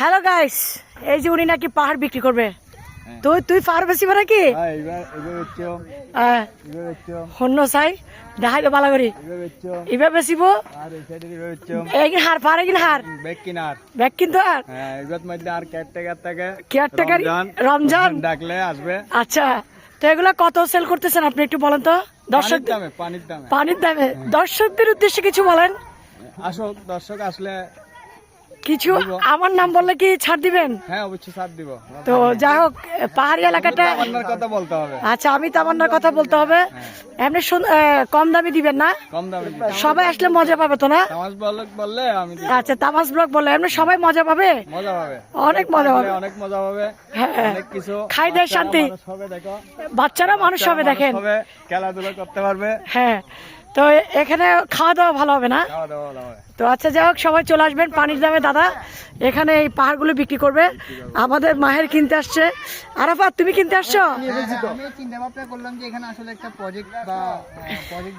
Hello guys, এই যে উনি নাকি পাহাড় বিক্রি করবে। তুই পাহাড় বেশিবা নাকি? হন্য চাই দেখাই বালা করি এবার বেশিব হার পাহাড়ে কিনা হার ব্যাগ কিন্তু কেয়ারটেকার রমজান ডাকলে আসবে। আচ্ছা, তো এগুলো কত সেল করতেছেন আপনি একটু বলেন তো। দর্শক পানির দামে দর্শকদের উদ্দেশ্যে কিছু বলেন। আসল দর্শক আসলে কিছু আমার নাম বললে কি ছাড় দিবেন? হ্যাঁ, অবশ্যই ছাড় দিব। তো যাই হোক, পাহাড়ি এলাকাটা কথা বলতে হবে। আচ্ছা, আমি তামান্নার কথা বলতে হবে। এমনি কম দামে দিবেন না? কম দামে সবাই আসলে মজা পাবে তো না? তামাশ ব্লগ বললে আমি আচ্ছা, তামাশ ব্লগ বললে এমনি সবাই মজা পাবে, অনেক মজা পাবে, অনেক মজা পাবে। অনেক কিছু খাই দেয় শান্তি, বাচ্চারা মানুষ হবে, দেখেন খেলাধুলা করতে পারবে। হ্যাঁ, তো এখানে খাওয়া দাওয়া ভালো হবে না? তো আচ্ছা, যাই হোক, সবাই চলে আসবেন পানির দামে। দাদা এখানে এই পাহাড়গুলো বিক্রি করবে। আমাদের মাহের কিনতে আসছে। আরাফাত, তুমি কিনতে আসছো? আমি চিন্তা ভাবনা করলাম যে এখানে আসলে একটা প্রজেক্ট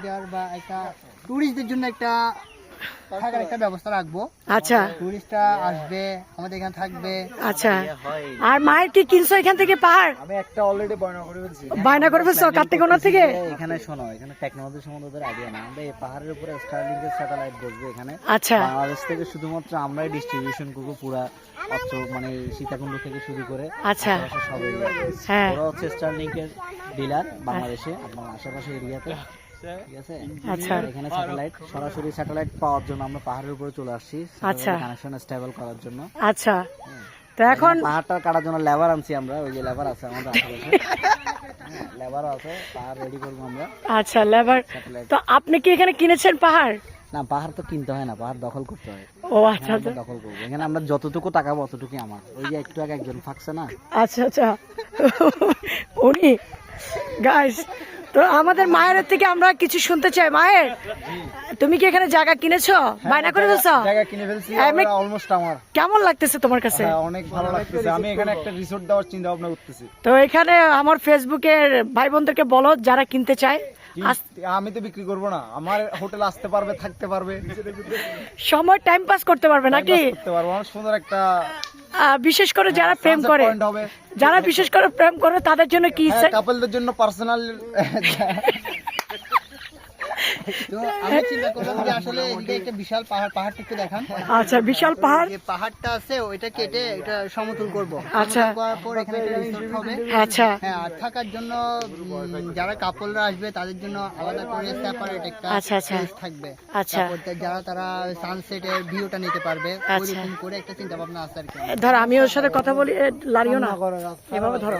দেওয়ার বা একটা টুরিস্টদের জন্য একটা থাকার একটা ব্যবস্থা রাখবো। আচ্ছা, টুরিস্টরা আসবে, আমাদের এখানে থাকবে। আচ্ছা, আর মায়ের কি কিনছো এখান থেকে পাহাড়? আমি একটা অলরেডি বায়না করে ফেলছি। বায়না করে ফেলছো কার্তিকোনা থেকে? এখানে শোনো, এখানে টেকনোলজি সম্বন্ধে ওদের আইডিয়া না। আমরা এই পাহাড়ের উপরে স্টারলিংকের স্যাটেলাইট বসবে এখানে। আচ্ছা, বাংলাদেশ থেকে শুধুমাত্র আমরাই ডিস্ট্রিবিউশন করবো পুরা মানে সীতাকুণ্ড থেকে শুরু করে। আচ্ছা, সব হ্যাঁ, ওরা হচ্ছে স্টারলিংকের ডিলার বাংলাদেশে, আপনার আশেপাশে এরিয়াতে। ঠিক আছে, আচ্ছা, এখানে স্যাটেলাইট, সরাসরি স্যাটেলাইট পাওয়ার জন্য আমরা পাহাড়ের উপরে চলে আসছি। আচ্ছা, কানেকশন স্টেবল করার জন্য। আচ্ছা, তো এখন পাহাড়টা কাটার জন্য লেবার আনছি আমরা। ওই যে লেবার আছে আমাদের আশেপাশে, লেবার আছে, পাহাড় রেডি করবো আমরা। আচ্ছা, লেবার। তো আপনি কি এখানে কিনেছেন পাহাড়? না, পাহাড় তো কিনতে হয় না, পাহাড় দখল করতে হয়। ও আচ্ছা, দখল করবো এখানে আমরা, যতটুকু টাকাবো অতটুকুই আমার। ওই যে একটু আগে একজন ফাঁকছে না। আচ্ছা, আচ্ছা, উনি গাইস, তো আমাদের মায়ের থেকে আমরা কিছু শুনতে চাই। মায়ের, তুমি কি এখানে জায়গা কিনেছো, বায়না করে ফেলছো? জায়গা কিনে ফেলছি অলমোস্ট আমার। কেমন লাগতেছে তোমার কাছে? অনেক ভালো লাগতেছে। আমি এখানে একটা রিসোর্ট দেওয়ার চিন্তা ভাবনা করতেছি। তো এখানে আমার ফেসবুকের ভাই বোনদেরকে বলো যারা কিনতে চায়। আমি তো বিক্রি করবো না, আমার হোটেল আসতে পারবে, থাকতে পারবে, সময় টাইম পাস করতে পারবে নাকি? করতে পারবো। অনেক সুন্দর একটা, বিশেষ করে যারা প্রেম করে, যারা বিশেষ করে প্রেম করে তাদের জন্য কি কাপলদের জন্য পার্সোনাল। আমি চিন্তা করলাম যে আসলে এটা একটা বিশাল পাহাড়টা একটু দেখান। আচ্ছা, বিশাল পাহাড়, যে পাহাড়টা আছে ওইটা কেটে এটা সমতল করব। আচ্ছা, করার পর এখানে একটা রিসোর্ট হবে। আচ্ছা, হ্যাঁ, আর থাকার জন্য যারা কাপলরা আসবে তাদের জন্য আলাদা করে সেপারেট একটা প্লেস থাকবে। আচ্ছা, তারা সানসেটের ভিউটা নিতে পারবে। ওইরকম করে একটা চিন্তা ভাবনা আছে আর কি। ধর আমি ওর সাথে কথা বলি, লাড়িও না এভাবে ধরো।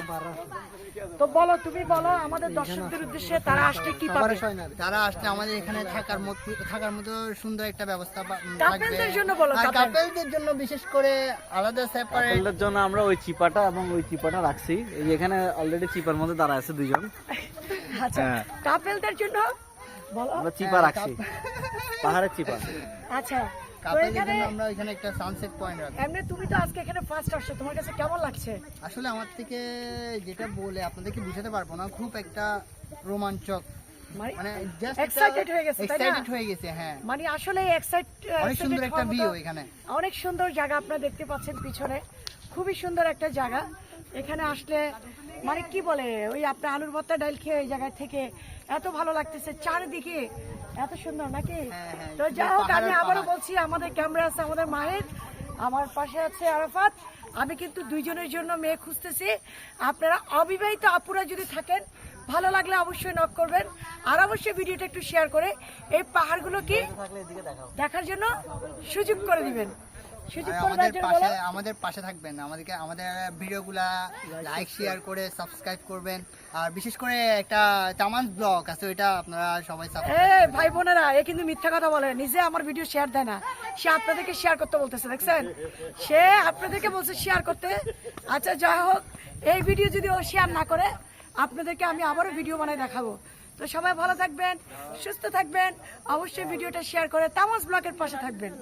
তো বলো, তুমি বলো আমাদের দর্শকদের উদ্দেশ্যে, তারা আসলে কি পাবে? তারা আসলে আমাদের এখানে থাকার মতো সুন্দর একটা ব্যবস্থা থাকবে। কাপলদের জন্য বলো, কাপলদের জন্য বিশেষ করে আলাদা সেপারেট। কাপলদের জন্য আমরা ওই চিপাটা এবং ওই চিপাটা রাখছি। এই যে এখানে অলরেডি চিপার মধ্যে দাঁড়া আছে দুইজন। আচ্ছা, কাপলদের জন্য বলো, আমরা চিপা রাখছি, পাহাড়ের চিপা। আচ্ছা, কাপলদের জন্য আমরা এখানে একটা সানসেট পয়েন্ট রাখছি। এমনি তুমি তো আজকে এখানে ফার্স্ট আসছো, তোমার কাছে কেমন লাগছে? আসলে আমার থেকে যেটা বলে আপনাদেরকে বুঝাতে পারবো না, খুব একটা রোমাঞ্চক, মানে জাস্ট এক্সাইটেড হয়ে গেছে, এক্সাইটেড হয়ে গেছে। হ্যাঁ, মানে আসলে অনেক সুন্দর একটা ভিউ এখানে, অনেক সুন্দর জায়গা আপনারা দেখতে পাচ্ছেন পিছনে, খুবই সুন্দর একটা জায়গা। এখানে আসলে মানে কি বলে, ওই আপনার আলুর ভর্তা ডাল খেয়ে এই জায়গা থেকে এত ভালো লাগতেছে, চারিদিকে এত সুন্দর নাকি? তো যাই হোক, আমি আবারও বলছি, আমাদের ক্যামেরা আছে আমাদের মায়ের, আমার পাশে আছে আরাফাত। আমি কিন্তু দুইজনের জন্য মেয়ে খুঁজতেছি। আপনারা অবিবাহিত আপুরা যদি থাকেন, ভালো লাগলে অবশ্যই নক করবেন, আর অবশ্যই ভিডিওটা একটু শেয়ার করে এই পাহাড়গুলো কি দেখার জন্য সুযোগ করে দিবেন। আমাদের পাশে থাকবেন, আমাদের ভিডিওগুলা লাইক শেয়ার করে সাবস্ক্রাইব করবেন। আর বিশেষ করে একটা তামান ব্লগ আছে, ওইটা আপনারা সবাই ভাই বোনেরা, এ কিন্তু মিথ্যা কথা বলে, নিজে আমার ভিডিও শেয়ার দেয় না, সে আপনাদেরকে শেয়ার করতে বলতেছে, দেখছেন? সে আপনাদেরকে বলছে শেয়ার করতে। আচ্ছা, যাই হোক, এই ভিডিও যদি ও শেয়ার না করে, আপনাদেরকে আমি আবারও ভিডিও বানাই দেখাবো। তো সবাই ভালো থাকবেন, সুস্থ থাকবেন, অবশ্যই ভিডিওটা শেয়ার করে তামাস ব্লগের পাশে থাকবেন।